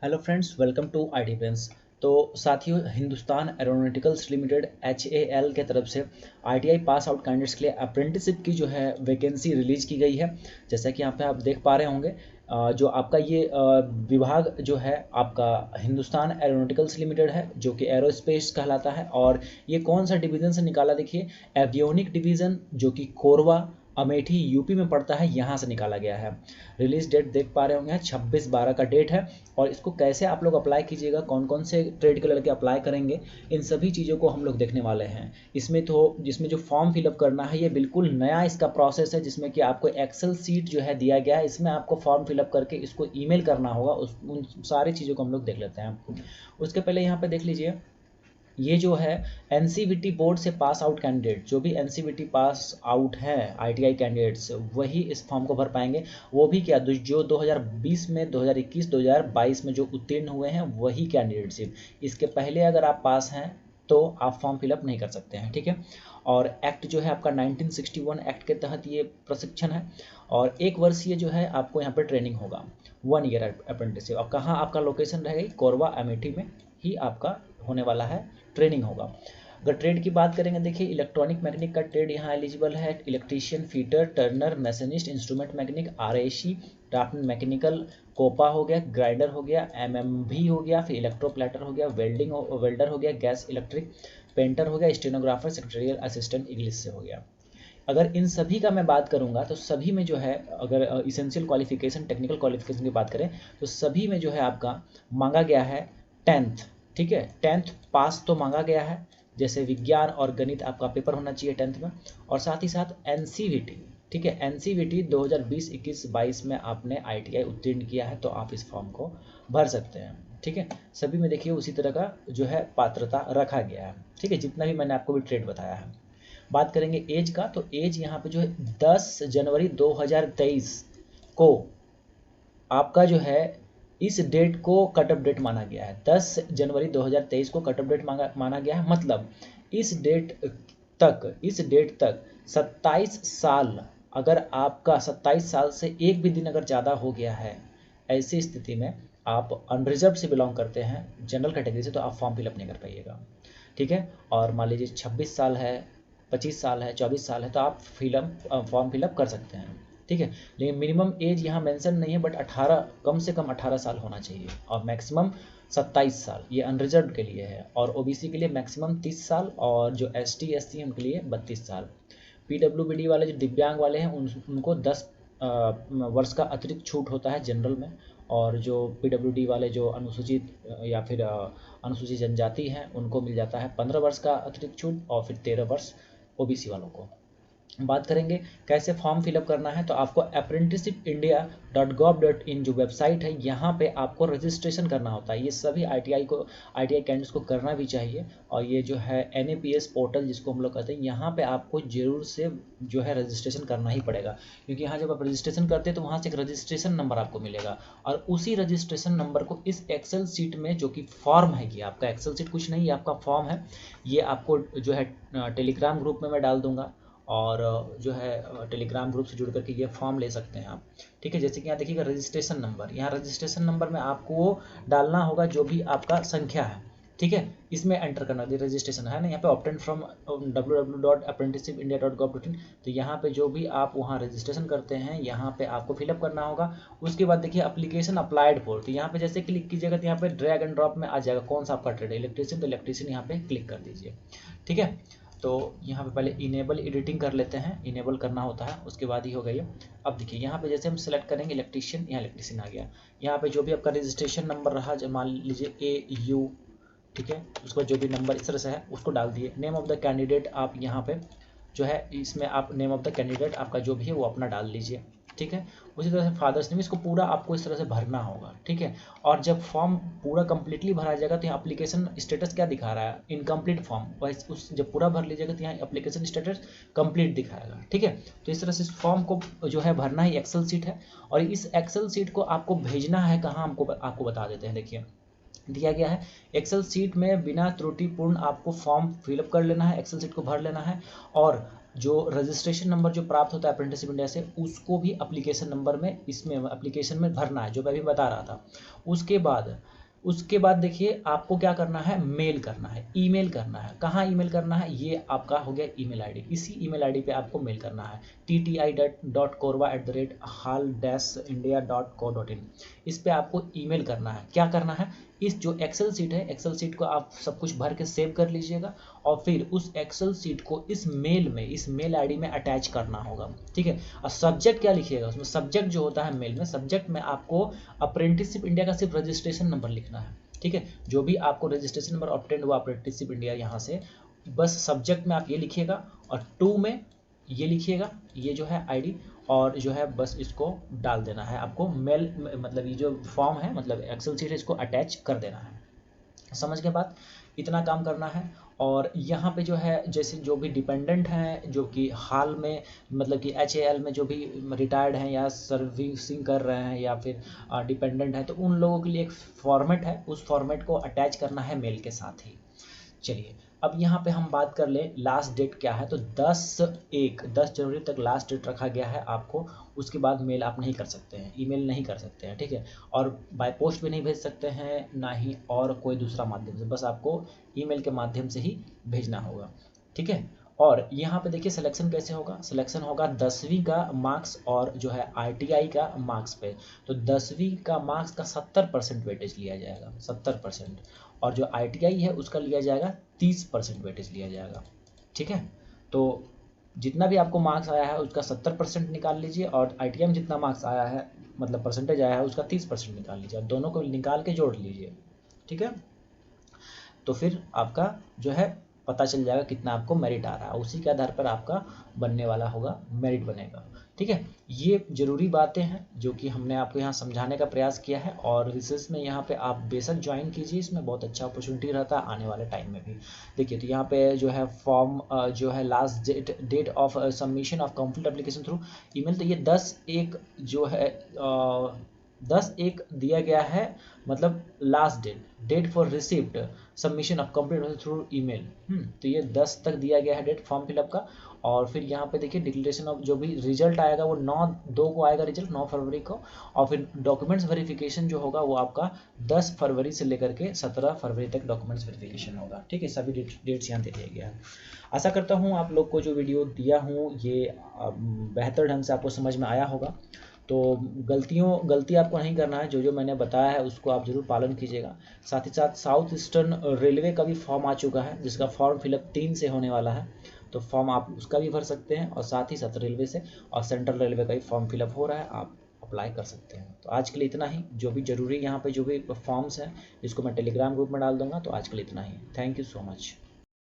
Hello friends, welcome to I defence. तो साथियों, Hindustan aeronauticals limited HAL के तरफ से ITI पास आउट कैंडिडेट्स के लिए अप्रेंटिसशिप की जो है वैकेंसी रिलीज की गई है। जैसा कि यहाँ पे आप देख पा रहे होंगे, जो आपका ये विभाग जो है आपका हिंदुस्तान एरोनॉटिकल्स लिमिटेड है, जो कि एरोस्पेस कहलाता है। और ये कौन सा डिवीज़न से निकाला, देखिए, एवियोनिक डिवीज़न, जो कि कोरबा अमेठी यूपी में पड़ता है, यहाँ से निकाला गया है। रिलीज डेट देख पा रहे होंगे, 26/12 का डेट है। और इसको कैसे आप लोग अप्लाई कीजिएगा, कौन कौन से ट्रेड के लड़के अप्लाई करेंगे, इन सभी चीज़ों को हम लोग देखने वाले हैं। जिसमें जो फॉर्म फिलअप करना है, ये बिल्कुल नया इसका प्रोसेस है, जिसमें कि आपको एक्सेल सीट जो है दिया गया है, इसमें आपको फॉर्म फिलअप करके इसको ईमेल करना होगा। उन सारी चीज़ों को हम लोग देख लेते हैं। उसके पहले यहाँ पे देख लीजिए, ये जो है NCVT बोर्ड से पास आउट कैंडिडेट, जो भी NCVT पास आउट हैं ITI कैंडिडेट्स, वही इस फॉर्म को भर पाएंगे। वो भी क्या, जो 2020 में, 2021, 2022 में जो उत्तीर्ण हुए हैं, वही कैंडिडेट सिर्फ। इसके पहले अगर आप पास हैं तो आप फॉर्म फिलअप नहीं कर सकते हैं, ठीक है। और एक्ट जो है आपका 1961 एक्ट के तहत ये प्रशिक्षण है। और 1 वर्षीय जो है आपको यहाँ पर ट्रेनिंग होगा, 1 ईयर अप्रेंटिसशिप। और कहाँ आपका लोकेशन रहेगी, कोरबा अमेठी में ही आपका होने वाला है, ट्रेनिंग होगा। अगर ट्रेड की बात करेंगे, देखिए, इलेक्ट्रॉनिक मैकेनिक का ट्रेड यहाँ एलिजिबल है। Electrician, fitter, turner, machinist, instrument mechanic, RAC, draftsman mechanical, COPA हो गया, ग्राइंडर हो गया, MMV हो गया, फिर इलेक्ट्रोप्लेटर हो गया, वेल्डर हो गया, गैस इलेक्ट्रिक, पेंटर हो गया, स्टेनोग्राफर, सेक्रेटरियल असिस्टेंट इंग्लिश से हो गया। अगर इन सभी का मैं बात करूंगा तो सभी में जो है, अगर इसेंशियल क्वालिफिकेशन, टेक्निकल क्वालिफिकेशन की बात करें, तो सभी में जो है आपका मांगा गया है 10th, ठीक है। 10th पास तो मांगा गया है, जैसे विज्ञान और गणित आपका पेपर होना चाहिए 10th में। और साथ ही साथ NCVT, ठीक है, NCVT 2020, 21, 22 में आपने ITI उत्तीर्ण किया है तो आप इस फॉर्म को भर सकते हैं, ठीक है। सभी में देखिए उसी तरह का जो है पात्रता रखा गया है, ठीक है, जितना भी मैंने आपको भी ट्रेड बताया है। बात करेंगे एज का, तो एज यहाँ पे जो है 10 जनवरी 2023 को आपका जो है इस डेट को कट ऑफ डेट माना गया है। 10 जनवरी 2023 को कट ऑफ डेट माना गया है। मतलब इस डेट तक 27 साल, अगर आपका 27 साल से एक भी दिन अगर ज़्यादा हो गया है, ऐसी स्थिति में आप अनरिजर्व से बिलोंग करते हैं, जनरल कैटेगरी से, तो आप फॉर्म फिलअप नहीं कर पाइएगा, ठीक है। और मान लीजिए 26 साल है, 25 साल है, 24 साल है, तो आप फॉर्म फिलअप कर सकते हैं, ठीक है। लेकिन मिनिमम एज यहाँ मेंशन नहीं है, बट 18, कम से कम 18 साल होना चाहिए, और मैक्सिमम 27 साल, ये अनरिजर्व के लिए है। और OBC के लिए मैक्सिमम 30 साल, और जो ST SC हैं उनके लिए 32 साल। PWBD वाले जो दिव्यांग वाले हैं उनको 10 वर्ष का अतिरिक्त छूट होता है जनरल में। और जो PWD वाले जो अनुसूचित या फिर अनुसूचित जनजाति हैं, उनको मिल जाता है 15 वर्ष का अतिरिक्त छूट, और फिर 13 वर्ष OBC वालों को। बात करेंगे कैसे फॉर्म फिलअप करना है, तो आपको apprenticeshipindia.gov.in जो वेबसाइट है, यहाँ पे आपको रजिस्ट्रेशन करना होता है। ये सभी ITI कैंडिडेट्स को करना भी चाहिए। और ये जो है NAPS पोर्टल जिसको हम लोग कहते हैं, यहाँ पे आपको जरूर से जो है रजिस्ट्रेशन करना ही पड़ेगा, क्योंकि यहाँ जब आप रजिस्ट्रेशन करते हैं तो वहाँ से एक रजिस्ट्रेशन नंबर आपको मिलेगा, और उसी रजिस्ट्रेशन नंबर को इस एक्सेल सीट में, जो कि फॉर्म है, ये आपका एक्सेल सीट कुछ नहीं, ये आपका फॉर्म है, ये आपको जो है टेलीग्राम ग्रुप में मैं डाल दूंगा। और जो है टेलीग्राम ग्रुप से जुड़ करके ये फॉर्म ले सकते हैं आप, ठीक है। जैसे कि यहाँ देखिएगा रजिस्ट्रेशन नंबर, यहाँ रजिस्ट्रेशन नंबर में आपको डालना होगा जो भी आपका संख्या है, ठीक है, इसमें एंटर करना है। रजिस्ट्रेशन है ना, यहाँ पे ऑप्टेन फ्रॉम www.apprenticeshipindia.gov.in, तो यहाँ पे जो भी आप वहाँ रजिस्ट्रेशन करते हैं, यहाँ पे आपको फिलअप करना होगा। उसके बाद देखिए एप्लीकेशन अप्लाइड फॉर, तो यहाँ पे जैसे क्लिक कीजिएगा तो यहाँ पे ड्रैग एंड ड्रॉप में आ जाएगा कौन सा आपका ट्रेड है, इलेक्ट्रीशियन, तो इलेक्ट्रीशियन यहाँ पे क्लिक कर दीजिए, ठीक है। तो यहाँ पे पहले इनेबल एडिटिंग कर लेते हैं, इनेबल करना होता है, उसके बाद ही हो गई। अब देखिए यहाँ पे जैसे हम सेलेक्ट करेंगे इलेक्ट्रीशियन, यहाँ इलेक्ट्रीशियन आ गया। यहाँ पे जो भी आपका रजिस्ट्रेशन नंबर रहा, जो मान लीजिए AU, ठीक है, उसका जो भी नंबर इस तरह से है उसको डाल दिए। नेम ऑफ द कैंडिडेट आप यहाँ पे जो है, इसमें आप नेम ऑफ द कैंडिडेट आपका जो भी है वो अपना डाल लीजिए, ठीक है। उसी तरह से फादर्स नेम, इसको पूरा आपको इस तरह से भरना होगा, ठीक है। और जब फॉर्म पूरा कंप्लीटली भरा जाएगा तो यहाँ एप्लीकेशन स्टेटस क्या दिखा रहा है, इनकम्प्लीट फॉर्म, वैसे उस जब पूरा भर लीजिएगा तो यहाँ एप्लीकेशन स्टेटस कंप्लीट दिखाएगा, ठीक है। तो इस तरह से इस फॉर्म को जो है भरना ही एक्सेल सीट है। और इस एक्सेल सीट को आपको भेजना है कहाँ, आपको बता देते हैं। देखिए दिया गया है, एक्सेल सीट में बिना त्रुटिपूर्ण आपको फॉर्म फिलअप कर लेना है, एक्सेल सीट को भर लेना है। और जो रजिस्ट्रेशन नंबर जो प्राप्त होता है अप्रेंटिसशिप इंडिया से, उसको भी एप्लीकेशन नंबर में, इसमें एप्लीकेशन में भरना है, जो मैं अभी बता रहा था। उसके बाद उसके बाद देखिए आपको क्या करना है, मेल करना है, ईमेल करना है। कहाँ ईमेल करना है, ये आपका हो गया ईमेल आईडी। इसी ईमेल आईडी पे आपको मेल करना है tti.korva@hal-india.co.in। इस पे आपको ईमेल करना है। क्या करना है, इस जो एक्सेल सीट है, एक्सेल सीट को आप सब कुछ भर के सेव कर लीजिएगा और फिर उस एक्सेल सीट को इस मेल में, इस मेल आईडी में अटैच करना होगा, ठीक है। और सब्जेक्ट क्या लिखिएगा उसमें, सब्जेक्ट जो होता है मेल में, सब्जेक्ट में आपको अप्रेंटिसशिप इंडिया का सिर्फ रजिस्ट्रेशन नंबर लिखना है, ठीक है। जो भी आपको रजिस्ट्रेशन नंबर ऑब्टेंड हुआ अप्रेंटिसशिप इंडिया यहाँ से, बस सब्जेक्ट में आप ये लिखिएगा और टू में ये लिखिएगा, ये जो है आईडी, और जो है बस इसको डाल देना है आपको मेल, मतलब ये जो फॉर्म है, मतलब एक्सेल सीट है, इसको अटैच कर देना है। समझ के बाद इतना काम करना है। और यहाँ पे जो है, जैसे जो भी डिपेंडेंट हैं, जो कि हाल में मतलब कि HAL में जो भी रिटायर्ड हैं या सर्विसिंग कर रहे हैं या फिर डिपेंडेंट हैं, तो उन लोगों के लिए एक फॉर्मेट है, उस फॉर्मेट को अटैच करना है मेल के साथ ही। चलिए अब यहाँ पे हम बात कर लें लास्ट डेट क्या है, तो 10 जनवरी तक लास्ट डेट रखा गया है आपको। उसके बाद मेल आप नहीं कर सकते हैं, ईमेल नहीं कर सकते हैं, ठीक है। और बाय पोस्ट भी नहीं भेज सकते हैं, ना ही और कोई दूसरा माध्यम से, बस आपको ईमेल के माध्यम से ही भेजना होगा, ठीक है। और यहाँ पे देखिए सिलेक्शन कैसे होगा, सिलेक्शन होगा 10वीं का मार्क्स और जो है ITI का मार्क्स पे। तो 10वीं का मार्क्स का 70% वेटेज लिया जाएगा, 70%। और जो ITI है उसका लिया जाएगा 30% वेटेज लिया जाएगा, ठीक है। तो जितना भी आपको मार्क्स आया है उसका 70% निकाल लीजिए, और ITI में जितना मार्क्स आया है, मतलब परसेंटेज आया है, उसका 30% निकाल लीजिए, और दोनों को निकाल के जोड़ लीजिए, ठीक है। तो फिर आपका जो है पता चल जाएगा कितना आपको मेरिट आ रहा है, उसी के आधार पर आपका बनने वाला होगा, मेरिट बनेगा, ठीक है। ये ज़रूरी बातें हैं जो कि हमने आपको यहाँ समझाने का प्रयास किया है। और रिसर्च में यहाँ पे आप बेशक ज्वाइन कीजिए, इसमें बहुत अच्छा अपॉर्चुनिटी रहता है आने वाले टाइम में भी। देखिए तो यहाँ पे जो है फॉर्म जो है last date of submission of complete application through email, तो ये 10/1 जो है 10/1 दिया गया है, मतलब last date for receipt submission of complete through email. तो ये 10 तक दिया गया है डेट फॉर्म फिलअप का। और फिर यहाँ पे देखिए डिक्लेरेशन ऑफ जो भी रिजल्ट आएगा वो 9/2 को आएगा, रिजल्ट 9 फरवरी को। और फिर डॉक्यूमेंट्स वेरिफिकेशन जो होगा वो आपका 10 फरवरी से लेकर के 17 फरवरी तक डॉक्यूमेंट्स वेरिफिकेशन होगा, ठीक है। सभी डेट्स यहाँ दे दिया गया है। आशा करता हूँ आप लोग को जो वीडियो दिया हूँ ये बेहतर ढंग से आपको समझ में आया होगा। तो गलती आपको नहीं करना है, जो जो मैंने बताया है उसको आप जरूर पालन कीजिएगा। साथ ही साथ साउथ ईस्टर्न रेलवे का भी फॉर्म आ चुका है, जिसका फॉर्म फिलअप 3 से होने वाला है। तो फॉर्म आप उसका भी भर सकते हैं, और साथ ही साथ रेलवे से और सेंट्रल रेलवे का भी फॉर्म फिलअप हो रहा है, आप अप्लाई कर सकते हैं। तो आज के लिए इतना ही। जो भी जरूरी यहाँ पे जो भी फॉर्म्स हैं इसको मैं टेलीग्राम ग्रुप में डाल दूंगा। तो आज के लिए इतना ही। Thank you so much.